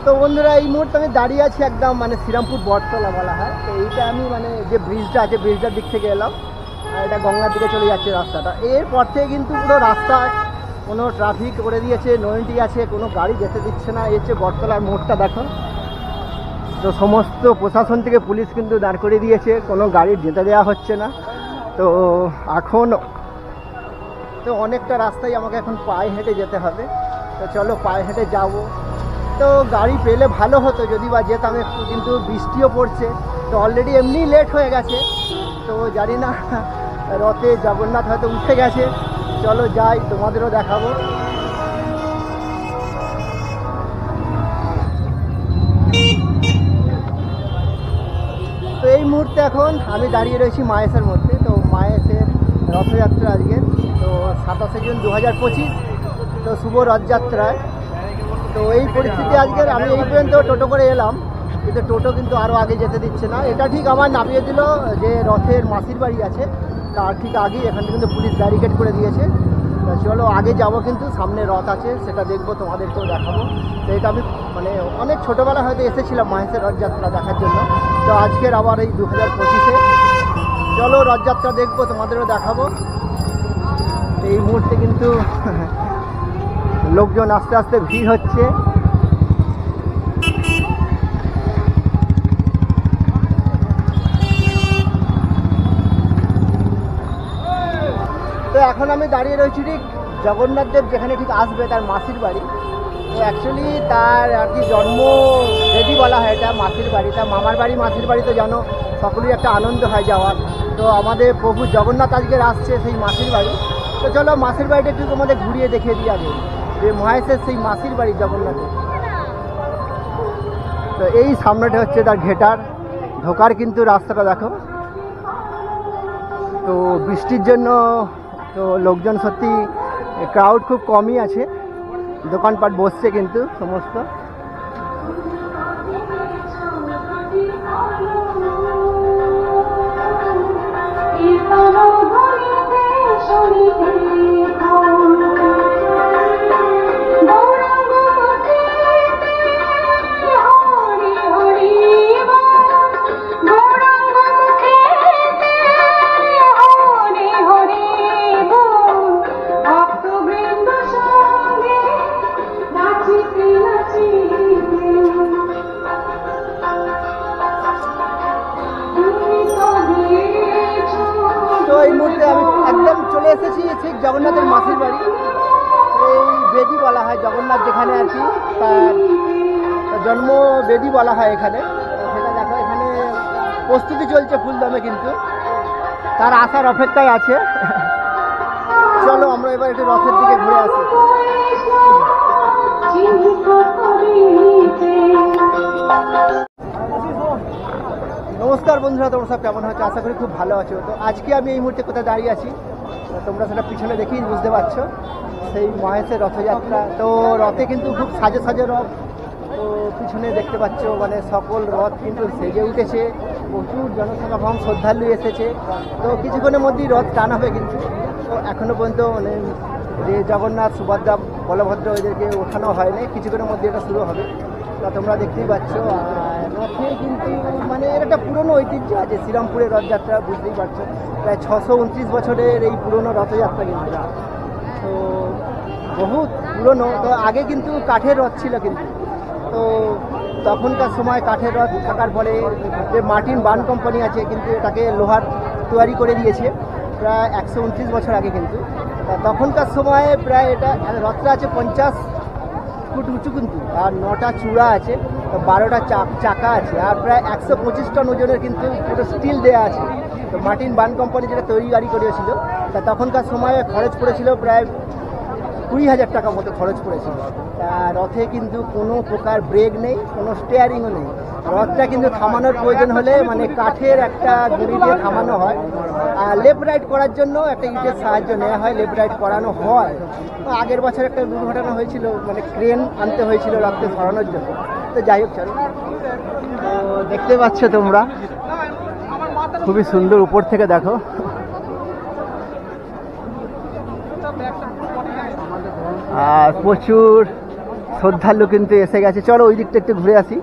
তো বন্ধুরা এই মুহূর্তে আমি দাঁড়িয়ে আছি একদম মানে শ্রীরামপুর বটতলা বলা হয়। তো এইটা আমি মানে যে ব্রিজটা আছে ব্রিজটার দিক থেকে এলাম, আর এটা গঙ্গার দিকে চলে যাচ্ছে রাস্তাটা। এরপর থেকে কিন্তু পুরো রাস্তায় কোনো ট্রাফিক করে দিয়েছে, নো এন্ট্রি আছে, কোনো গাড়ি যেতে দিচ্ছে না। এই হচ্ছে বটতলার মোড়টা দেখো। তো সমস্ত প্রশাসন থেকে পুলিশ কিন্তু দাঁড় করে দিয়েছে, কোনো গাড়ি যেতে দেওয়া হচ্ছে না। তো এখন তো অনেকটা রাস্তায় আমাকে এখন পায়ে হেঁটে যেতে হবে। তো চলো পায়ে হেঁটে যাব। তো গাড়ি পেলে ভালো হতো যদি বা যেতাম একটু, কিন্তু বৃষ্টিও পড়ছে। তো অলরেডি এমনি লেট হয়ে গেছে। তো জানি না রথে জগন্নাথ হয়তো উঠে গেছে। চলো যাই, তোমাদেরও দেখাবো। তো এই মুহূর্তে এখন আমি দাঁড়িয়ে রয়েছি মায়েসের মধ্যে। তো মায়েসের রথযাত্রা আজকে তো 27শে জুন 2025। তো শুভ রথযাত্রায় তো এই পরিস্থিতি আজকের। আমি এই পর্যন্ত টোটো করে এলাম, কিন্তু টোটো কিন্তু আরও আগে যেতে দিচ্ছে না। এটা ঠিক আমার নামিয়ে দিল যে রথের মাসির বাড়ি আছে তার ঠিক আগেই এখানে কিন্তু পুলিশ ব্যারিকেড করে দিয়েছে। চলো আগে যাব, কিন্তু সামনে রথ আছে সেটা দেখবো, তোমাদেরকেও দেখাবো। তো এটা আমি মানে অনেক ছোটোবেলা হয়তো এসেছিলাম মাহেশের রথযাত্রা দেখার জন্য। তো আজকের আবার এই 2025-এ চলো রথযাত্রা দেখবো, তোমাদেরও দেখাবো। এই মুহূর্তে কিন্তু লোকজন আস্তে আস্তে ভিড় হচ্ছে। তো এখন আমি দাঁড়িয়ে রয়েছি ঠিক জগন্নাথ দেব যেখানে ঠিক আসবে তার মাসির বাড়ি। তো অ্যাকচুয়ালি তার আর কি জন্ম বেদি বলা হয় এটা মাসির বাড়ি। তার মামার বাড়ি মাসির বাড়ি তো জানো, সকলেই একটা আনন্দ হয় যাওয়ার। তো আমাদের প্রভু জগন্নাথ আজকে আসছে সেই মাসির বাড়ি। তো চলো মাসির বাড়িটা একটু তোমাদের ঘুরিয়ে দেখিয়ে দিয়ে আগে যে মহেশের সেই মাসির বাড়ি জগন্নাথের। তো এই সামনেটা হচ্ছে তার ঘেটার ঢোকার কিন্তু রাস্তাটা দেখো। তো বৃষ্টির জন্য তো লোকজন সত্যি ক্রাউড খুব কমই আছে, দোকানপাট বসছে কিন্তু সমস্ত। একদম চলে এসেছি ঠিক জগন্নাথের মাসির বাড়ি। এই বেদি বলা হয় জগন্নাথ যেখানে আর কি তার জন্ম বেদি বলা হয় এখানে। সেটা দেখো এখানে প্রস্তুতি চলছে ফুলদমে, কিন্তু তার আসার অপেক্ষায় আছে। চলো আমরা এবার একটু রথের দিকে ঘুরে আসি। নমস্কার বন্ধুরা, তোমরা সব কেমন হচ্ছে? আশা করি খুব ভালো আছো। তো আজকে আমি এই মুহূর্তে কোথায় দাঁড়িয়ে আছি তোমরা সেটা পিছনে দেখেই বুঝতে পারছো, সেই মহেশের রথযাত্রা। তো রথে কিন্তু খুব সাজে সাজে রথ। তো পিছনে দেখতে পাচ্ছ মানে সকল রথ কিন্তু সেজে উঠেছে, প্রচুর জনসমাগম, শ্রদ্ধালু এসেছে। তো কিছুক্ষণের মধ্যেই রথ টান হবে কিন্তু। তো এখনও পর্যন্ত মানে যে জগন্নাথ সুভদ্রা বলভদ্র এদেরকে ওঠানো হয়নি, কিছুক্ষণের মধ্যে এটা শুরু হবে। তা তোমরা দেখতেই পাচ্ছ। আর রথে কিন্তু মানে এর একটা পুরনো ঐতিহ্য আছে শ্রীরামপুরের রথযাত্রা, বুঝতেই পারছো প্রায় 629 বছরের এই পুরনো রথযাত্রা কিন্তু। তো বহুত পুরনো। তো আগে কিন্তু কাঠের রথ ছিল কিন্তু। তো তখনকার সময় কাঠের রথ থাকার পরে যে মার্টিন বার্ন কোম্পানি আছে কিন্তু এটাকে লোহার তৈরি করে দিয়েছে প্রায় 129 বছর আগে কিন্তু। তখনকার সময়ে প্রায় এটা রথটা আছে 50 ফুট উঁচু কিন্তু, আর 9টা চূড়া আছে, 12টা চাকা আছে, আর প্রায় 125 টন ওজনের কিন্তু পুরো স্টিল দেওয়া আছে। তো মার্টিন বার্ন কোম্পানি যেটা তৈরি করেছিল, তা তখনকার সময়ে খরচ পড়েছিল প্রায় 20,000 টাকা মতো খরচ পড়েছিল। তা রথে কিন্তু কোনো প্রকার ব্রেক নেই, কোনো স্টিয়ারিংও নেই। রথটা কিন্তু থামানোর প্রয়োজন হলে মানে কাঠের একটা দড়ি দিয়ে থামানো হয়। আর লেফট রাইট করার জন্য একটা ইটের সাহায্য নেওয়া হয়, লেফট রাইট করানো হয়। আগের বছর একটা দুর্ঘটনা হয়েছিল, মানে ক্রেন আনতে হয়েছিল রথকে সরানোর জন্য। তো যাই হোক চলো, দেখতে পাচ্ছ তোমরা খুবই সুন্দর উপর থেকে দেখো। আর প্রচুর শ্রদ্ধালু কিন্তু এসে গেছে। চলো ওই দিকটা একটু ঘুরে আসি।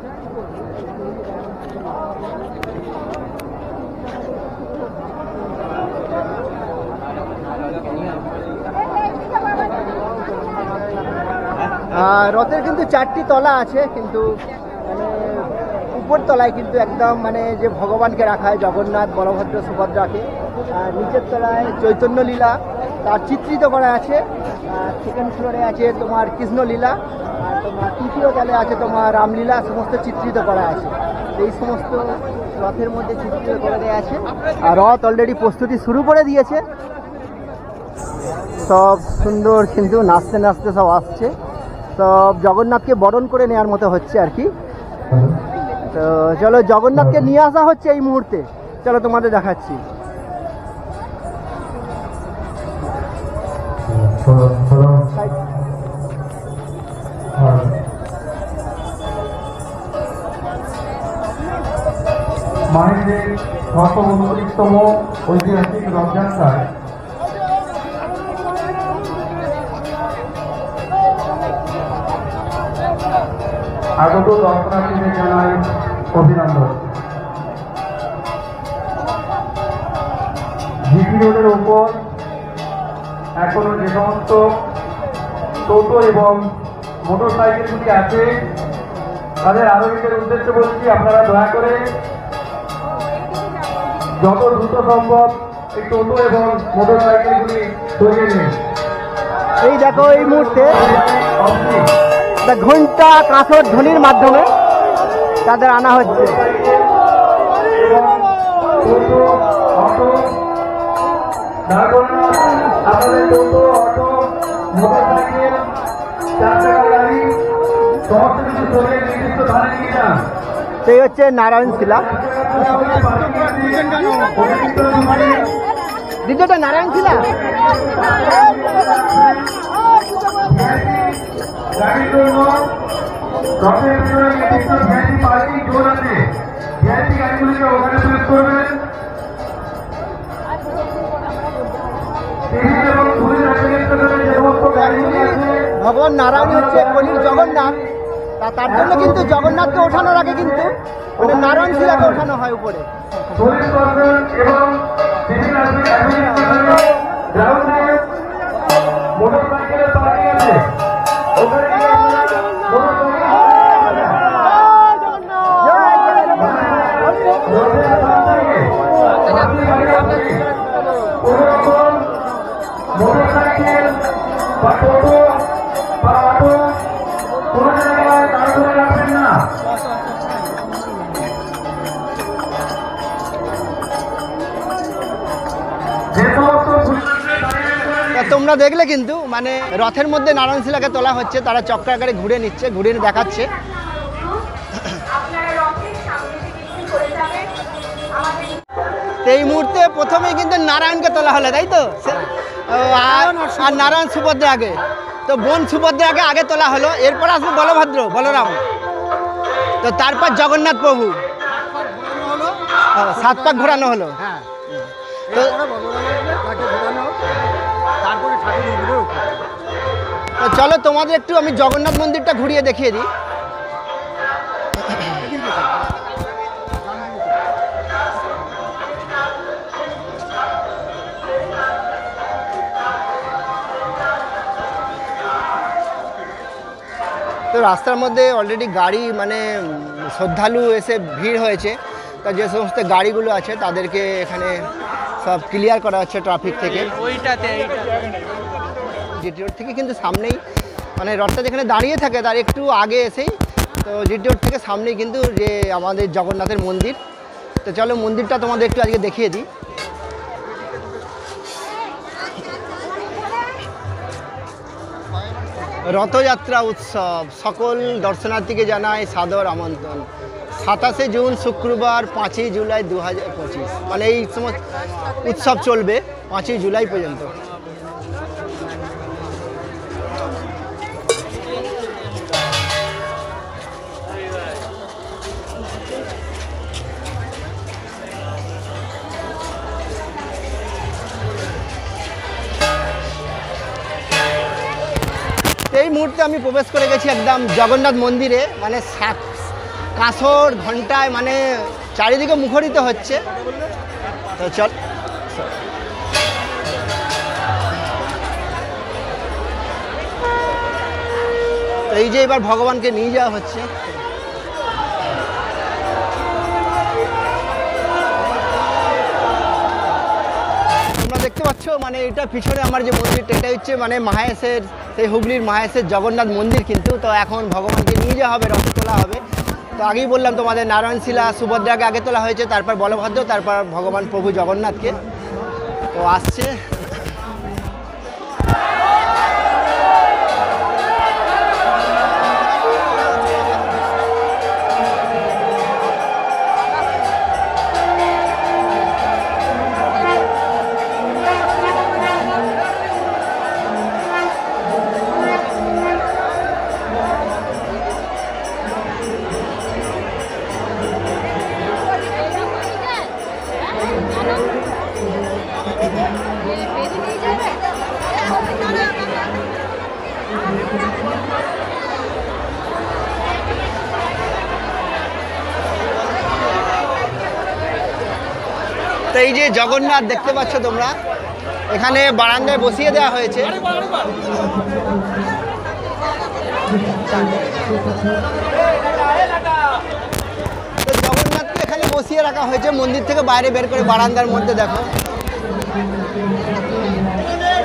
রথের কিন্তু 4টি তলা আছে, কিন্তু মানে উপর তলায় কিন্তু একদম মানে যে ভগবানকে রাখা হয় জগন্নাথ, বলভদ্র, সুভদ্রাকে, আর নিচের তলায় চৈতন্য লীলা তার চিত্রিত করা আছে। সেকেন্ড ফ্লোরে আছে তোমার কৃষ্ণলীলা, আর তোমার তৃতীয় তলে আছে তোমার রামলীলা, সমস্ত চিত্রিত করা আছে। এই সমস্ত রথের মধ্যে চিত্রিত করে দেওয়া আছে। আর রথ অলরেডি প্রস্তুতি শুরু করে দিয়েছে, সব সুন্দর কিন্তু নাচতে নাচতে সব আসছে, সব জগন্নাথকে বরণ করে নেওয়ার মতো হচ্ছে আর কি। তো চলো জগন্নাথকে নিয়ে আসা হচ্ছে এই মুহূর্তে, চলো তোমাদের দেখাচ্ছি। মাহেন্দ্রের 629তম ঐতিহাসিক রথযাত্রায় আগত দর্শনার্থীদের জানাই অভিনন্দন। জিপি রোডের উপর এখনো যে সমস্ত টোটো এবং মোটর সাইকেলগুলি আছে তাদের আরোহীদের উদ্দেশ্যে বলছি, আপনারা দয়া করে যত দ্রুত সম্ভব এই টোটো এবং মোটর সাইকেলগুলি সরিয়ে নিন। এই দেখো এই মুহূর্তে ঘন্টা কাঁসর ধ্বনির মাধ্যমে তাদের আনা হচ্ছে। আপনাদের টোটো, অটো, মোটর সাইকেল, 4 চাকা গাড়ি সমস্ত কিছু সরিয়ে নির্দিষ্ট স্থানে নিয়ে যান। সেই হচ্ছে নারায়ণ শিলা, দ্বিতীয়টা নারায়ণ শিলা। গাড়ির জন্য রথের ভিতরে নির্দিষ্ট ভ্যানটি পার্কিং জোন আছে, ভ্যানটি গাড়িগুলিকে ওখানে প্লেস করবেন। এবং পুরীর আগে যে সমস্ত গাড়িগুলি আছে, ভগবান নারায়ণ হচ্ছে কলির জগন্নাথ, তার জন্য কিন্তু জগন্নাথকে ওঠানোর আগে কিন্তু মানে নারায়ণ শিলাকে ওঠানো হয় উপরে। পুলিশ করবেন এবং বিভিন্ন গ্রাউন্ডে মোটর সাইকেলের পার্কিং আছে, ওখানে মোটর সাইকেল বা টোটো বা অটো কোনো জায়গায় দাঁড় করে রাখবেন না। তোমরা দেখলে কিন্তু মানে রথের মধ্যে নারায়ণ শিলাকে তোলা হচ্ছে, তারা চক্রাকারে ঘুরে নিচ্ছে, ঘুরে দেখাচ্ছে। এই মুহূর্তে প্রথমেই কিন্তু নারায়ণকে তোলা হলো, তাই তো? আর নারায়ণ সুভদ্রা আগে, তো বোন সুভদ্রা আগে তোলা হলো, এরপর আসবে বলভদ্র, বলরাম, তো তারপর জগন্নাথ প্রভু 7 পাক ঘোরানো হলো। তো চলো তোমাদের একটু আমি জগন্নাথ মন্দিরটা ঘুরিয়ে দেখিয়ে দিই। তো রাস্তার মধ্যে অলরেডি গাড়ি মানে শ্রদ্ধালু এসে ভিড় হয়েছে, তা যে সমস্ত গাড়িগুলো আছে তাদেরকে এখানে সব ক্লিয়ার করা হচ্ছে ট্রাফিক থেকে। জিটি রোড থেকে কিন্তু সামনেই মানে রথটা যেখানে দাঁড়িয়ে থাকে তার একটু আগে এসেই তো জিটি রোড থেকে সামনেই কিন্তু যে আমাদের জগন্নাথের মন্দির। তো চলো মন্দিরটা তোমাদের একটু আজকে দেখিয়ে দিই। রথযাত্রা উৎসব সকল দর্শনার্থীকে জানায় সাদর আমন্ত্রণ। 27শে জুন শুক্রবার 5ই জুলাই 2025 মানে এই সময় উৎসব চলবে 5ই জুলাই পর্যন্ত। এই মুহূর্তে আমি প্রবেশ করে গেছি একদম জগন্নাথ মন্দিরে, মানে কাঁসর ঘন্টায় মানে চারিদিকে মুখরিত হচ্ছে। তো চল, এই যে এবার ভগবানকে নিয়ে যাওয়া হচ্ছে। তোমরা দেখতে পাচ্ছ মানে এটা পিছনে আমার যে মন্দিরটা, এটা হচ্ছে মানে মাহেশের, সেই হুগলির মাহেশের জগন্নাথ মন্দির কিন্তু। তো এখন ভগবানকে নিয়ে যাওয়া হবে, রথে তোলা হবে। তো আগেই বললাম তোমাদের, নারায়ণশিলা সুভদ্রাকে আগে তোলা হয়েছে, তারপর বলভদ্র, তারপর ভগবান প্রভু জগন্নাথকে। তো আসছে। তো এই যে জগন্নাথ দেখতে পাচ্ছ তোমরা, এখানে বারান্দায় বসিয়ে দেওয়া হয়েছে। তো জগন্নাথকে এখানে বসিয়ে রাখা হয়েছে, মন্দির থেকে বাইরে বের করে বারান্দার মধ্যে দেখো।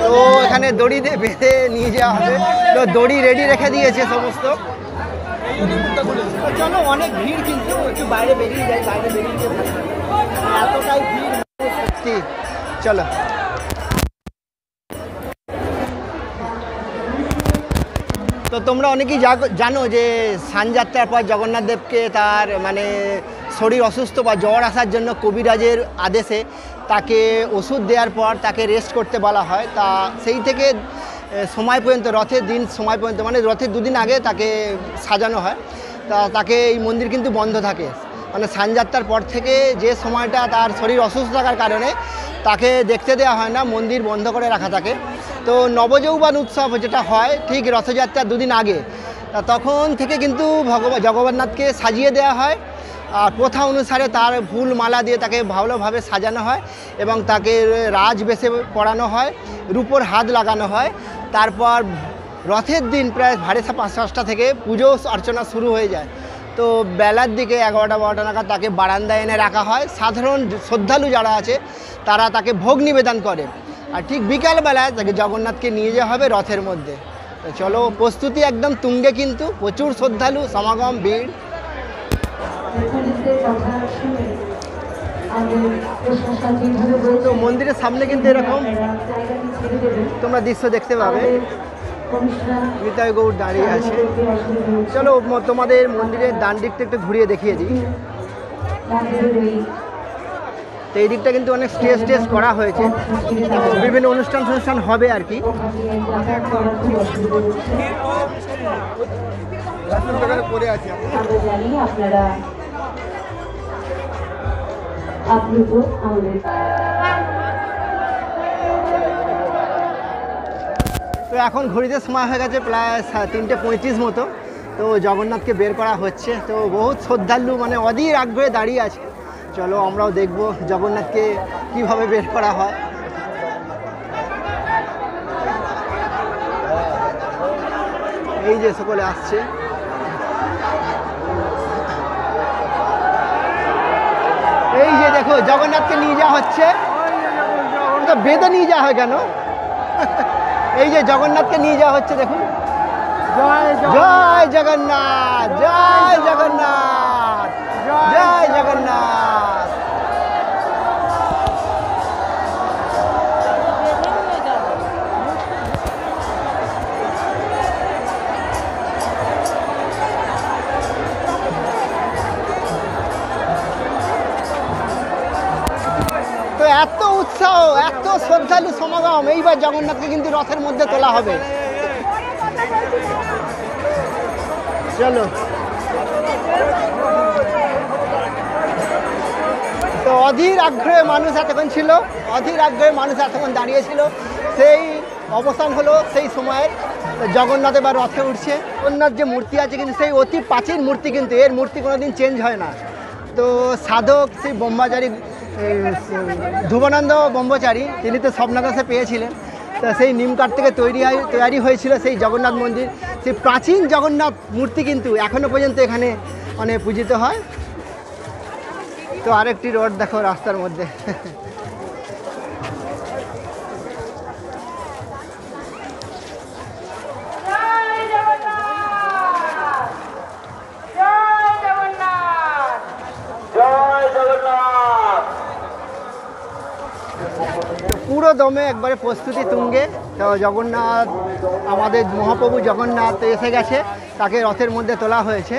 তো এখানে দড়ি দিয়ে বেঁধে নিয়ে যাওয়া হবে। তো দড়ি রেডি রেখে দিয়েছে সমস্ত। চলো, অনেক ভিড় কিন্তু, একটু বাইরে বেরিয়ে যায়, বাইরে বেরিয়ে গিয়ে এতটাই ভিড় সত্যি। চলো, তো তোমরা অনেকেই জানো যে স্নানযাত্রার পর জগন্নাথ দেবকে তার মানে শরীর অসুস্থ বা জ্বর আসার জন্য কবিরাজের আদেশে তাকে ওষুধ দেওয়ার পর তাকে রেস্ট করতে বলা হয়। তা সেই থেকে সময় পর্যন্ত, রথের দিন সময় পর্যন্ত, মানে রথের দুদিন আগে তাকে সাজানো হয়। তা তাকে এই মন্দির কিন্তু বন্ধ থাকে, মানে স্নানযাত্রার পর থেকে যে সময়টা তার শরীর অসুস্থ থাকার কারণে তাকে দেখতে দেওয়া হয় না, মন্দির বন্ধ করে রাখা থাকে। তো নবযৌবন উৎসব যেটা হয় ঠিক রথযাত্রার দুদিন আগে, তখন থেকে কিন্তু জগন্নাথকে সাজিয়ে দেওয়া হয়। আর প্রথা অনুসারে তার ফুল মালা দিয়ে তাকে ভালোভাবে সাজানো হয় এবং তাকে রাজবেশে পরানো হয়, রূপোর হাত লাগানো হয়। তারপর রথের দিন প্রায় 5:30 থেকে পুজো অর্চনা শুরু হয়ে যায়। তো বেলার দিকে 11টা-12টা নাগাদ তাকে বারান্দায় এনে রাখা হয়। সাধারণ শ্রদ্ধালু যারা আছে তারা তাকে ভোগ নিবেদন করে। আর ঠিক বিকালবেলায় তাকে জগন্নাথকে নিয়ে যাওয়া হবে রথের মধ্যে। তো চলো, প্রস্তুতি একদম তুঙ্গে, কিন্তু প্রচুর শ্রদ্ধালু সমাগম, ভিড়। তো মন্দিরের সামনে কিন্তু এরকম তোমরা দৃশ্য দেখতে পাবে, নিতাই গৌর দাঁড়িয়ে আছে। চলো তোমাদের মন্দিরের ডান দিকটা একটু ঘুরিয়ে দেখিয়ে দিই। তো এই দিকটা কিন্তু অনেক স্টেজ করা হয়েছে, বিভিন্ন অনুষ্ঠান হবে আর কি। পরে আছে তো এখন ঘড়িতে সময় হয়ে গেছে প্রায় 3:35 মতো। তো জগন্নাথকে বের করা হচ্ছে। তো বহুত শ্রদ্ধালু মানে অধীর আগ্রহে দাঁড়িয়ে আছে। চলো আমরাও দেখব জগন্নাথকে কিভাবে বের করা হয়। এই যে সকলে আসছে। এই যে দেখো জগন্নাথকে নিয়ে যাওয়া হচ্ছে, তো বেঁধে নিয়ে যাওয়া হয় কেন? এই যে জগন্নাথকে নিয়ে যাওয়া হচ্ছে, দেখুন। জয় জগন্নাথ, জয় জগন্নাথ, জয় জগন্নাথ। তো এত উৎসাহ, এত শ্রদ্ধালু সমাগম, এইবার জগন্নাথকে কিন্তু রথের মধ্যে তোলা হবে। চলো, তো অধীর আগ্রহে মানুষ এতক্ষণ ছিল, অধীর আগ্রহে মানুষ এতক্ষণ দাঁড়িয়েছিল। সেই অবসান হলো সেই সময়ের। তো জগন্নাথ এবার রথে উঠছে। জগন্নাথ যে মূর্তি আছে কিন্তু সেই অতি প্রাচীন মূর্তি, কিন্তু এর মূর্তি কোনোদিন চেঞ্জ হয় না। তো সাধক সেই ব্রহ্মচারী ধ্রুবানন্দ ব্রহ্মচারী তিনি তো স্বপ্নাকাশে পেয়েছিলেন। তো সেই নিম কাঠ থেকে তৈরি হয়েছিল সেই জগন্নাথ মন্দির। সেই প্রাচীন জগন্নাথ মূর্তি কিন্তু এখনও পর্যন্ত এখানে মানে পূজিত হয়। তো আরেকটি রথ দেখো রাস্তার মধ্যে। পুরো দমে একবারে প্রস্তুতি তুঙ্গে। তো জগন্নাথ, আমাদের মহাপ্রভু জগন্নাথ এসে গেছে, তাকে রথের মধ্যে তোলা হয়েছে।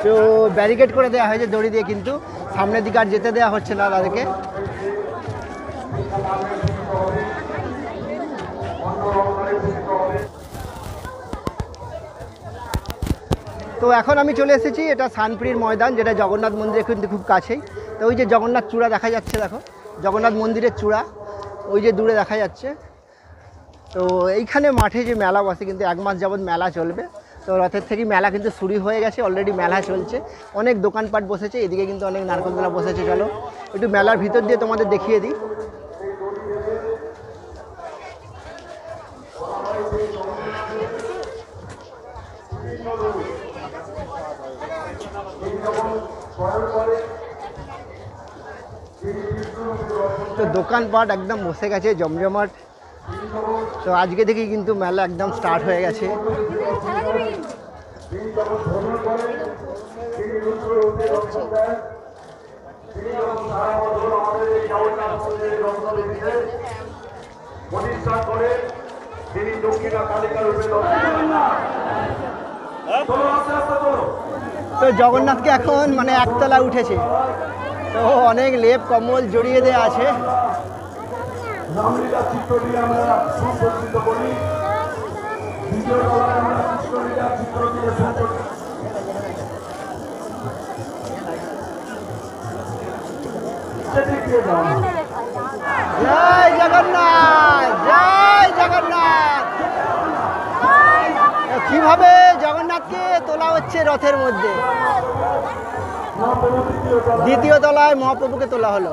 তো ব্যারিকেড করে দেওয়া হয়েছে দড়ি দিয়ে, কিন্তু সামনের দিকে আর যেতে দেওয়া হচ্ছে না তাদেরকে। তো এখন আমি চলে এসেছি, এটা শানপুরীর ময়দান, যেটা জগন্নাথ মন্দিরের কিন্তু খুব কাছেই। তো ওই যে জগন্নাথ চূড়া দেখা যাচ্ছে, দেখো জগন্নাথ মন্দিরের চূড়া ওই যে দূরে দেখা যাচ্ছে। তো এইখানে মাঠে যে মেলা বসে, কিন্তু 1 মাস যাবৎ মেলা চলবে। তো রথের থেকেই মেলা কিন্তু শুরু হয়ে গেছে, অলরেডি মেলা চলছে, অনেক দোকানপাট বসেছে, এদিকে কিন্তু অনেক নারকেল মেলা বসেছে। চলো একটু মেলার ভিতর দিয়ে তোমাদের দেখিয়ে দিই। তো দোকানপাট একদম বসে গেছে জমজমাট। তো আজকে থেকেই কিন্তু মেলা একদম স্টার্ট হয়ে গেছে। তো জগন্নাথকে এখন মানে একতলা উঠেছে, তো অনেক লেপ কম্বল জড়িয়ে দেওয়া আছে। জয় জগন্নাথ, জয় জগন্নাথ। কিভাবে জগন্নাথকে তোলা হচ্ছে রথের মধ্যে, দ্বিতীয় তলায় মহাপ্রভুকে তোলা হলো।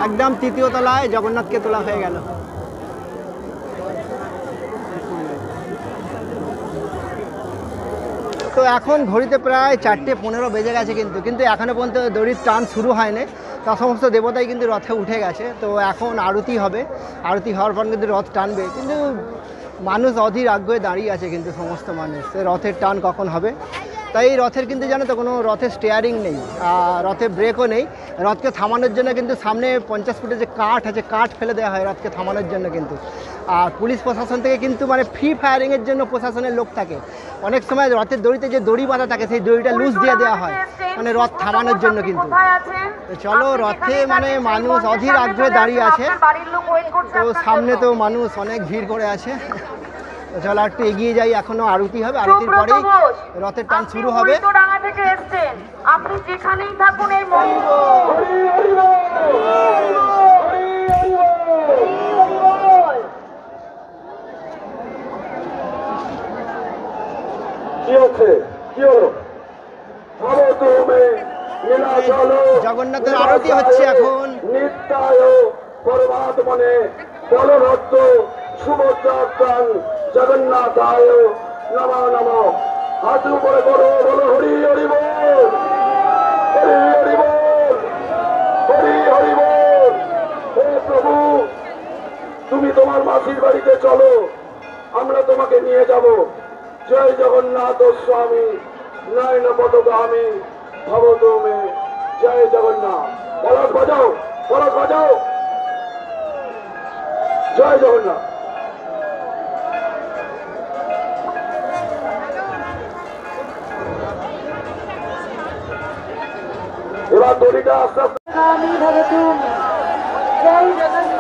একদম তৃতীয় তলায় জগন্নাথকে তোলা হয়ে গেল। তো এখন ঘড়িতে প্রায় 4:15 বেজে গেছে, কিন্তু এখনও পর্যন্ত দড়ির টান শুরু হয়নি। তা সমস্ত দেবতাই কিন্তু রথে উঠে গেছে। তো এখন আরতি হবে, আরতি হওয়ার পর কিন্তু রথ টানবে। কিন্তু মানুষ অধীর আগ্রহে দাঁড়িয়ে আছে, কিন্তু সমস্ত মানুষ রথের টান কখন হবে। তাই এই রথের কিন্তু জানো তো কোনো রথের স্টিয়ারিং নেই, রথে ব্রেকও নেই। রথকে থামানোর জন্য কিন্তু সামনে 50 ফুটের যে কাঠ আছে, কাঠ ফেলে দেওয়া হয় রথকে থামানোর জন্য কিন্তু। আর পুলিশ প্রশাসন থেকে কিন্তু মানে ফ্রি ফায়ারিংয়ের জন্য প্রশাসনের লোক থাকে। অনেক সময় রথের দড়িতে যে দড়ি বাঁধা থাকে সেই দড়িটা লুজ দিয়ে দেওয়া হয় মানে রথ থামানোর জন্য কিন্তু। তো চলো রথে মানে মানুষ অধীর আগ্রহে দাঁড়িয়ে আছে। তো সামনে তো মানুষ অনেক ভিড় করে আছে। তো চলো একটু এগিয়ে যাই, এখনো আরতি হবে, আরতির পরেই রথের টান শুরু হবে। আপনি যেখানেই থাকুন এই জগন্নাথের আরতি হচ্ছে এখন। নিত্যায় পরমাত্মনে বলভদ্র সুভদ্রাং জগন্নাথায় নমো নমো। হাত উপরে করো, বলো হরি হরি বল, হরি হরি বল, হরি হরি বল। হে প্রভু, তুমি তোমার মাসির বাড়িতে চলো, আমরা তোমাকে নিয়ে যাব। জয় জগন্নাথ স্বামী নয়ন পদগামী ভবতো মে। জয় জগন্নাথ। পলাশ বাজাও, পলাশ বাজাও। জয় জগন্নাথ। এবার দড়িটা আস্তে আস্তে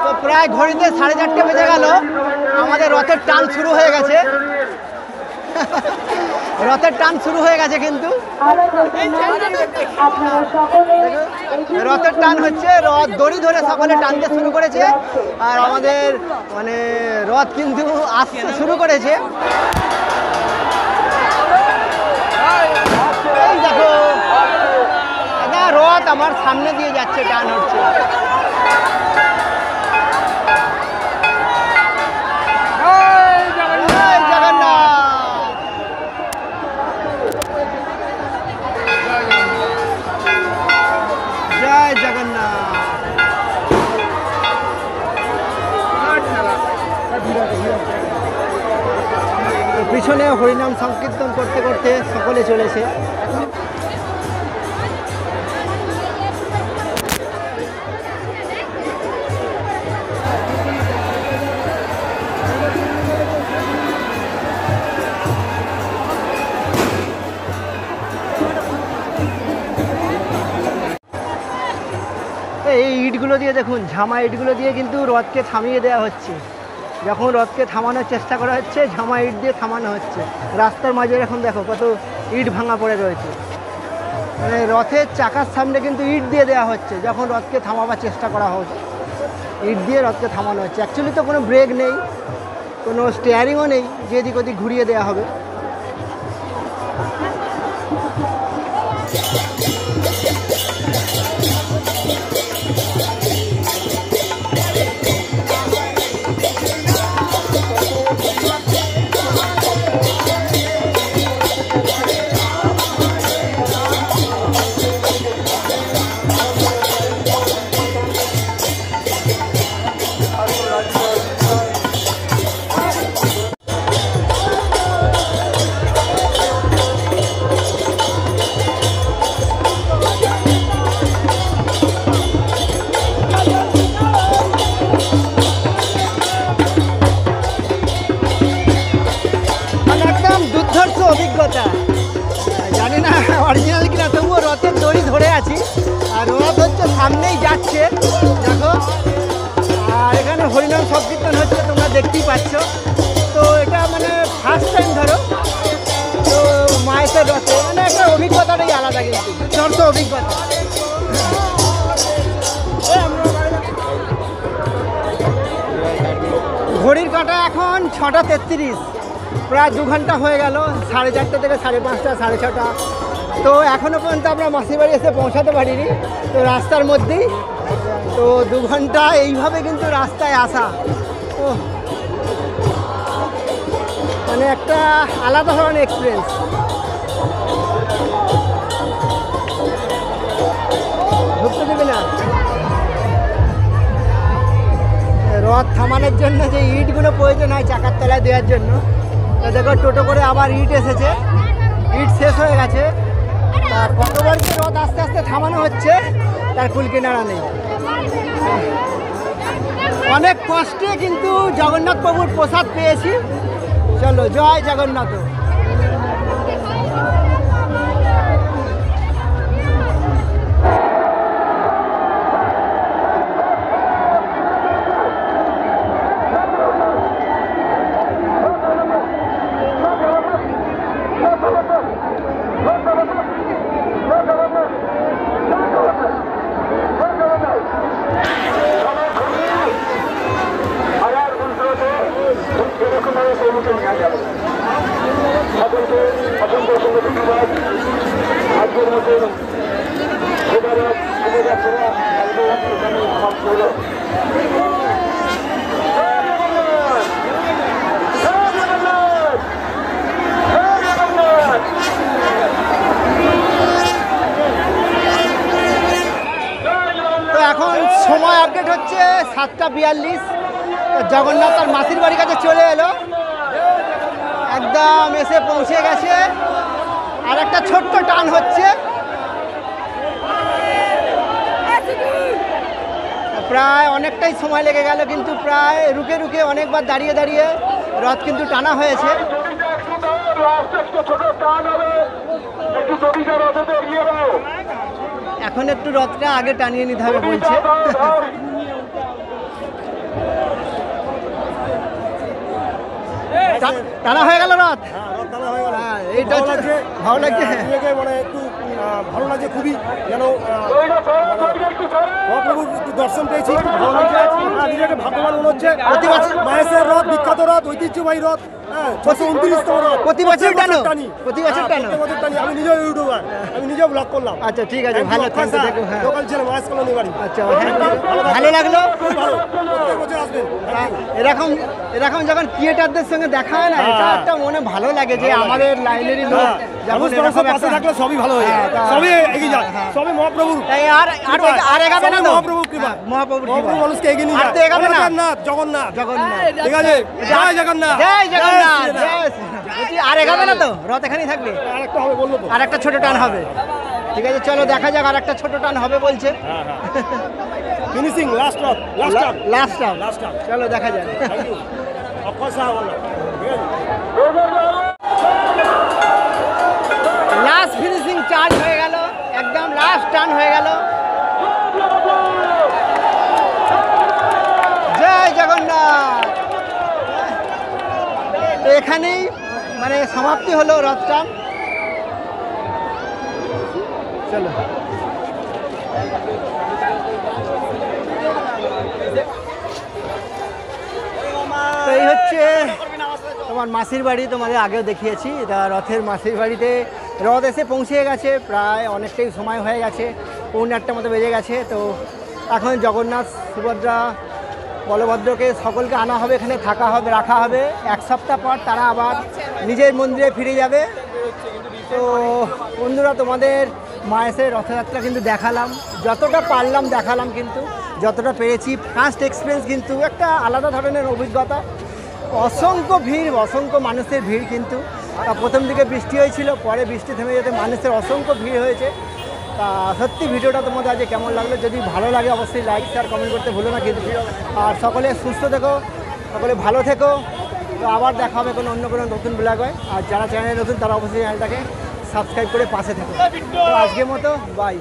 তো প্রায় ঘড়িতে 4:30 বেজে গেল, আমাদের রথের টান শুরু হয়ে গেছে। রথের টান শুরু হয়ে গেছে কিন্তু রথের টান হচ্ছে, রথ দড়ি ধরে সকলে টানতে শুরু করেছে আর আমাদের মানে রথ কিন্তু আসতে শুরু করেছে। এই দেখো দাদা, রথ আমার সামনে দিয়ে যাচ্ছে, টান হচ্ছে। জয় জগন্নাথ। পিছনে হরিনাম সংকীর্তন করতে করতে সকলে চলেছে। এই ইটগুলো দিয়ে দেখুন, ঝামা ইটগুলো দিয়ে কিন্তু রথকে থামিয়ে দেওয়া হচ্ছে। যখন রথকে থামানোর চেষ্টা করা হচ্ছে, ঝামা ইট দিয়ে থামানো হচ্ছে। রাস্তার মাঝে এখন দেখো কত ইট ভাঙা পড়ে রয়েছে। মানে রথের চাকার সামনে কিন্তু ইট দিয়ে দেওয়া হচ্ছে যখন রথকে থামাবার চেষ্টা করা হচ্ছে। ইট দিয়ে রথকে থামানো হচ্ছে। অ্যাকচুয়ালি তো কোনো ব্রেক নেই, কোনো স্টিয়ারিংও নেই যে এদিক ওদিক ঘুরিয়ে দেওয়া হবে। অভিজ্ঞতা জানি না অরিজিনাল কিনা, তবুও রথের দড়ি ধরে আছি আর রথ হচ্ছে সামনেই যাচ্ছে দেখো। আর এখানে হরিনাম সংকীর্তন হচ্ছে, তোমরা দেখতেই পাচ্ছ। তো এটা মানে ফার্স্ট টাইম ধরো তো মায়ের রথে, মানে একটা অভিজ্ঞতাটাই আলাদা, কিন্তু চর্চ অভিজ্ঞতা। ঘড়ির কাঁটা এখন 6:33, প্রায় 2 ঘন্টা হয়ে গেল। 4:30 থেকে 5:30, 6:30। তো এখনও পর্যন্ত আমরা মাসির বাড়ি এসে পৌঁছাতে পারিনি, তো রাস্তার মধ্যেই। তো 2 ঘন্টা এইভাবে কিন্তু রাস্তায় আসা, ও মানে একটা আলাদা ধরনের এক্সপিরিয়েন্স। ঢুকতে দেবে না। রথ থামানোর জন্য যে ইটগুলো প্রয়োজন হয় চাকার তলায় দেওয়ার জন্য, তো দেখো টোটো করে আবার ইট এসেছে, ইট শেষ হয়ে গেছে। তা কতবার যে রথ আস্তে আস্তে থামানো হচ্ছে তার কুল কিনারা নেই। অনেক কষ্টে কিন্তু জগন্নাথ প্রভুর প্রসাদ পেয়েছি। চলো, জয় জগন্নাথ। তো এখন সময় আপডেট হচ্ছে 7:42। জগন্নাথ তার মাসির বাড়ির কাছে চলে এলো, একদম এসে পৌঁছে গেছে। আর একটা ছোট্ট টান হচ্ছে, প্রায় অনেকটাই সময় লেগে গেল, কিন্তু প্রায় রুকে রুকে অনেকবার দাঁড়িয়ে দাঁড়িয়ে রথ কিন্তু টানা হয়েছে। এখন একটু রথটা আগে টানিয়ে নিতে হবে বলছে। টানা হয়ে গেল রথ। হ্যাঁ, এইটা হচ্ছে ভালো লাগছে। মানে একটু ভালো লাগছে খুবই, যেন মহাপ্রভুর একটু দর্শন পেয়েছি, খুব ভালো লাগছে। নিজেকে ভাগ্যবান মনে হচ্ছে। প্রতি বছর মাহেশের রথ, বিখ্যাত রথ, ঐতিহ্যবাহী রথ, 629তম রথ। প্রতি বছর টানো? টানি, প্রতি বছর টানো? প্রতি বছর টানি। আমি নিজেও ইউটিউবার, আমি নিজেও ব্লগ করলাম। আচ্ছা ঠিক আছে, ভালো থাকবে, দেখো। হ্যাঁ লোকাল ছেলে, মহেশ কলোনি বাড়ি। আচ্ছা, ভালো লাগলো। খুব ভালো, প্রত্যেক বছর আসবেন। এরকম এরকম যখন ক্রিয়েটারদের সঙ্গে দেখা হয় না, এটা একটা মনে ভালো লাগে যে আমাদের লাইনেরই লোক যেমন মানুষ এরকম মানুষের পাশে একটা- থাকলে সবই ভালো হয়ে যায়, হ্যাঁ, তা- সবই এগিয়ে যায়, হ্যাঁ। সবই মহাপ্রভুর এই আর এগাবে না তো? মহাপ্রভুর কৃপা। হ্যাঁ, মহাপ্রভুর কৃপা। মহাপ্রভু মানুষকে এগিয়ে নিয়ে আর যায়। তো এগাবে না? জগন্নাথ, জগন্নাথ, জগন্নাথ। ঠিক আছে, জয় জগন্নাথ, জয় জগন্নাথ, শ্রীরাম। জয় শ্রী- বলছি, আর এগাবে না তো? রথ এখানেই থাকবে? আরেকটা হবে বললো তো। আর একটা ছোট টান হবে। ঠিক আছে, চলো দেখা যাক, আর একটা ছোট টান হবে বলছে। ফিনিশিং, লাস্ট রথ, লাস্ট টার্ন, লাস্ট টান। Last turn. চলো দেখা যাক। থ্যাংক ইউ, অক্ষয় সাহা বললো, ঠিক আছে। লাস্ট ফিনিশিং চার্জ হয়ে গেল, একদম লাস্ট টান হয়ে গেল। জয় জগন্নাথ। তো এখানেই মানে সমাপ্তি হলো রথ টান। চলো। তো এই হচ্ছে তোমার মাসির বাড়ি, তোমাদের আগেও দেখিয়েছি। তা রথের মাসির বাড়িতে রথ এসে পৌঁছে গেছে, প্রায় অনেকটাই সময় হয়ে গেছে, 1:30টার মতো বেজে গেছে। তো এখন জগন্নাথ, সুভদ্রা, বলভদ্রকে সকলকে আনা হবে, এখানে থাকা হবে, রাখা হবে। 1 সপ্তাহ পর তারা আবার নিজের মন্দিরে ফিরে যাবে। তো বন্ধুরা, তোমাদের মায়ের রথযাত্রা কিন্তু দেখালাম, যতটা পারলাম দেখালাম, কিন্তু যতটা পেরেছি। ফার্স্ট এক্সপিরিয়েন্স কিন্তু একটা আলাদা ধরনের অভিজ্ঞতা। অসংখ্য ভিড়, অসংখ্য মানুষের ভিড়। কিন্তু প্রথম দিকে বৃষ্টি হয়েছিল, পরে বৃষ্টি থেমে যেতে মানুষের অসংখ্য ভিড় হয়েছে। তা সত্যি ভিডিওটা তোমাদের আজকে কেমন লাগলো? যদি ভালো লাগে অবশ্যই লাইক, শেয়ার, কমেন্ট করতে ভুলো না কিন্তু। আর সকলে সুস্থ থেকো, সকলে ভালো থেকো। তো আবার দেখা হবে অন্য কোনো নতুন ব্লগ হয়। আর যারা চ্যানেলে নতুন তারা অবশ্যই চ্যানেলটাকে সাবস্ক্রাইব করে পাশে থেকো। তো আজকের মতো বাই।